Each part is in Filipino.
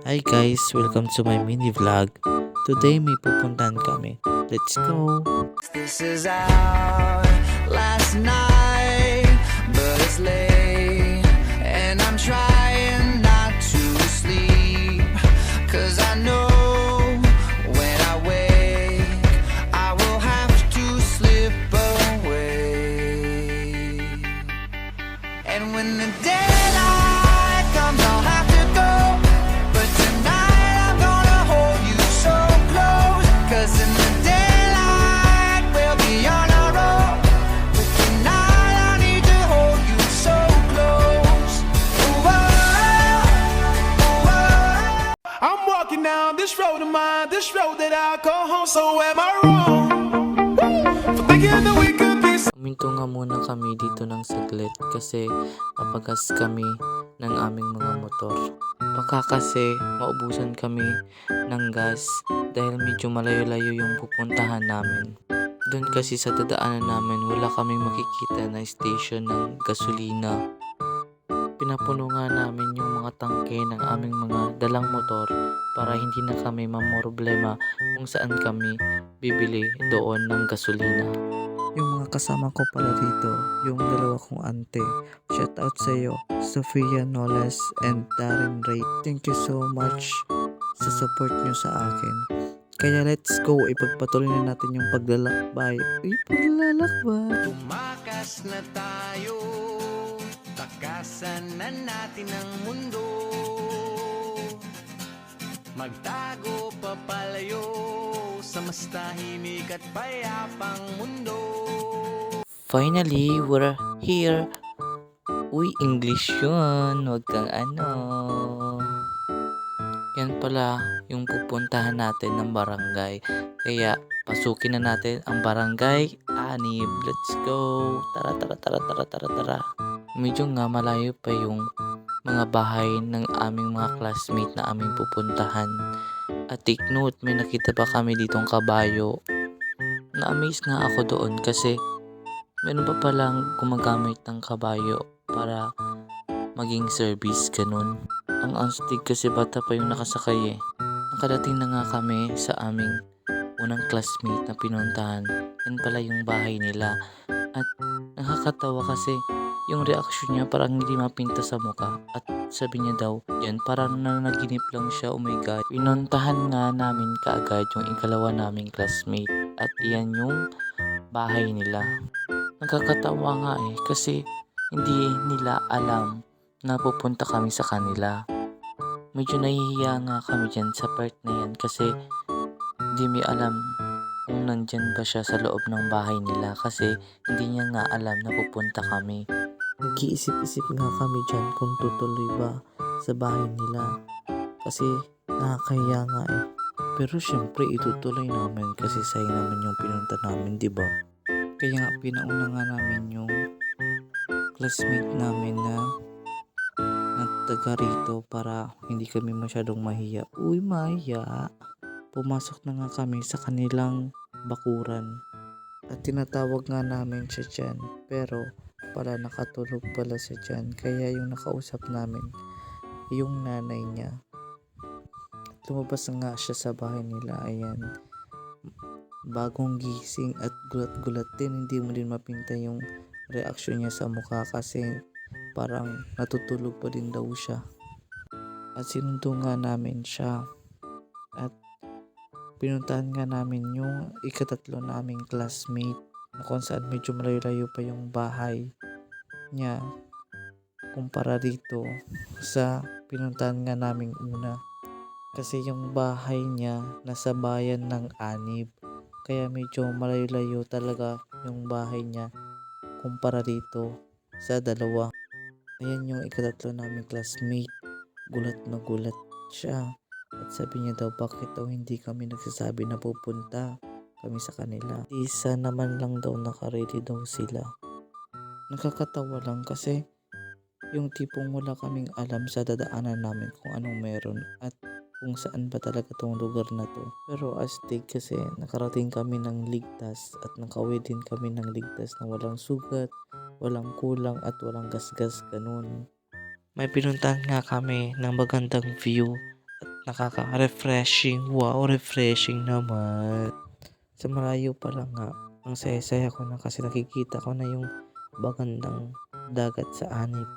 Hi guys, welcome to my mini vlog. Today may pupuntahan kami. Let's go! This is our last night, but it's late, and I'm trying not to sleep, 'cause I know when I wake, I will have to slip away. And when the daylight comes, I'll have to go, but tonight I'm gonna hold you so close, 'cause in the daylight we'll be on our own, but tonight I need to hold you so close. Ooh, oh, ooh, oh. I'm walking down this road of mine, this road that I call home. So am I wrong for thinking that we could be? Huminto nga muna kami dito ng saglit kasi mapagas kami ng aming mga motor. Baka kasi maubusan kami ng gas dahil medyo malayo-layo yung pupuntahan namin. Doon kasi sa dadaanan namin wala kaming makikita na station ng gasolina. Pinapuno nga namin yung mga tangke ng aming mga dalang motor para hindi na kami mamroblema kung saan kami bibili doon ng gasolina. Yung mga kasama ko pala dito, yung dalawa kong ante. Shout out sa iyo, Sofia Nolas and Darren Ray. Thank you so much sa support nyo sa akin. Kaya let's go, ipagpatuloy na natin yung paglalakbay. Paglalakbay! Tumakas na tayo, takasan na natin ang mundo, magtago papalayo sa mas tahimik at payapang mundo. Finally, we're here. Uy, English yun. Huwag kang ano. Yan pala yung pupuntahan natin ng barangay. Kaya, pasukin na natin ang barangay 6. Let's go. Tara, tara, tara, tara, tara, tara. Medyo nga malayo pa yung mga bahay ng aming mga classmate na aming pupuntahan. At take note, may nakita pa kami ditong kabayo. Na-amaze nga ako doon kasi meron pa palang gumagamit ng kabayo para maging service, ganun. Ang astig kasi bata pa yung nakasakay eh. Nakadating na nga kami sa aming unang classmate na pinuntahan. Yan pala yung bahay nila. At nakakatawa kasi yung reaksyon niya parang hindi mapinta sa muka. At sabi niya daw, yan parang nanaginip lang siya, oh my god. Pinuntahan nga namin kaagad yung ikalawa naming classmate. At iyan yung bahay nila. Nakakatawa nga eh kasi hindi nila alam na pupunta kami sa kanila. Medyo nahihiya nga kami dyan sa part na yan kasi hindi mi alam kung nandyan ba siya sa loob ng bahay nila kasi hindi niya nga alam na pupunta kami. Nag-iisip-isip nga kami dyan kung tutuloy ba sa bahay nila kasi nakakahiya nga eh. Pero syempre itutuloy namin kasi sayang naman yung pinunta namin, di ba? Kaya nga pinauna nga namin yung classmate namin na taga rito para hindi kami masyadong mahiya. Uy, mahiya! Pumasok na nga kami sa kanilang bakuran at tinatawag nga namin siya dyan pero pala nakatulog pala siya dyan kaya yung nakausap namin yung nanay niya. Lumabas na nga siya sa bahay nila, ayan. Bagong gising at gulat-gulat din, hindi mo din mapinta yung reaksyon niya sa mukha kasi parang natutulog pa din daw siya. At sinundo nga namin siya at pinuntahan nga namin yung ikatatlo naming classmate na kung saan medyo malayo-layo pa yung bahay niya kumpara dito sa pinuntahan nga naming una. Kasi yung bahay niya nasa bayan ng Anib. Kaya medyo malayo-layo talaga yung bahay niya kumpara dito sa dalawa. Ayan yung ikatatlo namin classmate. Gulat na gulat siya. At sabi niya daw bakit daw hindi kami nagsasabi na pupunta kami sa kanila. Isa naman lang daw nakaready daw sila. Nakakatawa lang kasi yung tipong wala kaming alam sa dadaanan namin kung anong meron at kung saan ba talaga tong lugar na to. Pero astig kasi nakarating kami ng ligtas at nakauwi din kami ng ligtas na walang sugat, walang kulang at walang gasgas, ganun. May pinuntahan nga kami ng magandang view at Nakaka-refreshing. Wow, refreshing naman. Sa malayo pa lang nga, ang saya-saya ko na kasi nakikita ko na yung magandang dagat sa Anib.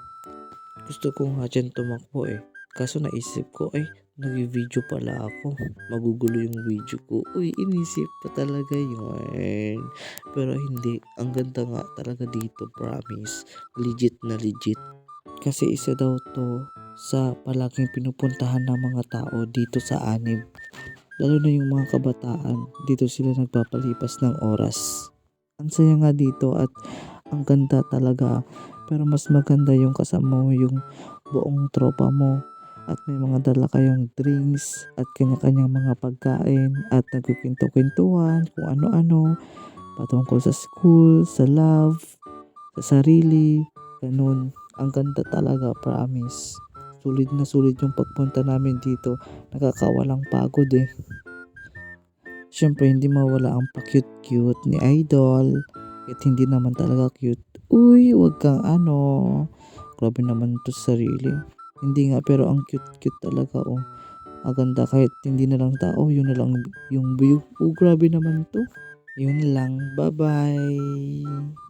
Gusto ko nga dyan tumakbo eh. Kaso naisip ko, ay, nag-video pala ako. Magugulo yung video ko. Uy, inisip pa talaga yun. Pero hindi, ang ganda nga talaga dito, promise. Legit na legit. Kasi isa daw to sa palaging pinupuntahan ng mga tao dito sa Anib. Lalo na yung mga kabataan, dito sila nagpapalipas ng oras. Ang saya nga dito at ang ganda talaga. Pero mas maganda yung kasama mo yung buong tropa mo. At may mga dala kayong drinks at kanya-kanyang mga pagkain at nagkukwento-kwentuhan kung ano-ano patungkol sa school, sa love, sa sarili, ganun. Ang ganda talaga, promise. Sulit na sulit yung pagpunta namin dito. Nakakawalang pagod eh. Siyempre, hindi mawala ang pa-cute-cute ni Idol. At hindi naman talaga cute. Uy, wag kang ano. Grabe naman to sa sarili. Hindi nga, pero ang cute-cute talaga oh. Ang ganda kahit hindi na lang tao, yun na lang yung view. Oh, grabe naman to. Yun lang. Bye-bye.